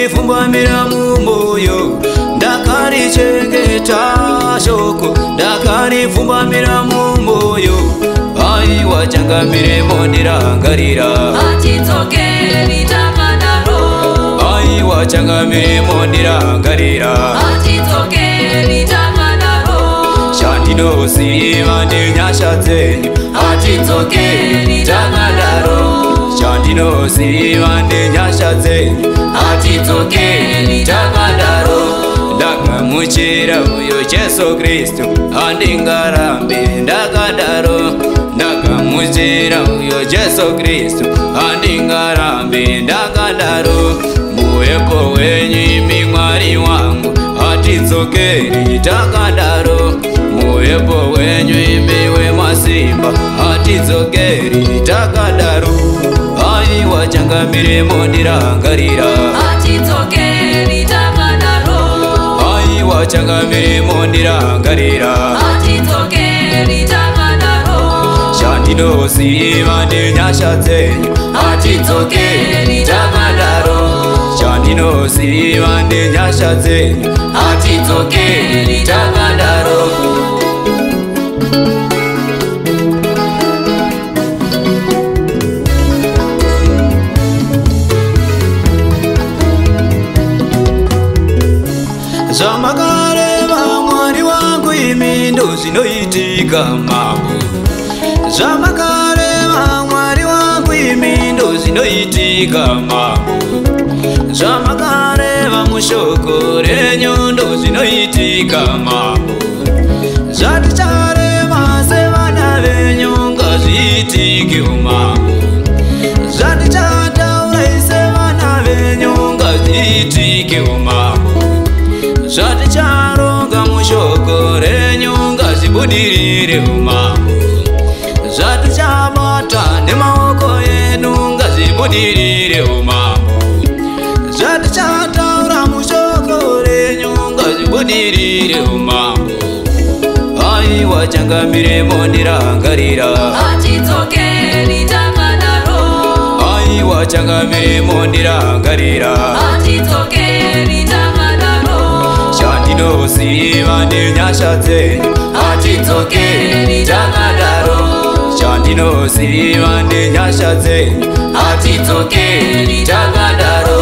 ndakarifumbamira mumoyo ndakarichengeta shoko ndakarifumbamira mumoyo aiwa changamiremo ndirangarira atidzokeri takadaro aiwa changamiremo ndirangarira atidzokeri takadaro chandinoziva nenyasha dzenyu atidzokeri takadaro chandinoziva nenyasha dzenyu atidzokeri takadaro ndakamuchira uyo Jesu Kristu handingarambe ndakadaro ndakamuchira uyo Jesu Kristu handingarambe ndakadaro muwepo wenyu imi Mwari wangu atidzokeri takadaro muwepo wenyu imi wemasimba atidzokeri takadaro aiwa changamiremo ndirangarira atidzokeri takadaro aiwa changamiremo ndirangarira atidzokeri takadaro chandinoziva nenyasha dzenyu atidzokeri takadaro chandinoziva nenyasha dzenyu atidzokeri takadaro zvamakareva Mwari wangu imi ndozvinoitika mambo zvamakareva Mwari wangu imi ndozvinoitika mambo zvamakareva mushoko renyu ndozvinoitika mambo zvatichareva sevana venyu ngazviitike mambo zvatichataurai sevana venyu ngazviitike mambo zvaticharonga mushoko renyu ngazvibudirire umambo zvatichabata nemaoko edu ngazvibudirire umambo zvaticataura mushoko renyu ngazvibudirire umambo aiwa changamiremo ndirangarira atidzokeri takadaro aiwa changamiremo ndirangarira atidzokeri takadaro chandinoziva nenyasha dzenyu atidzokeri takadaro chandinoziva nenyasha dzenyu atidzokeri takadaro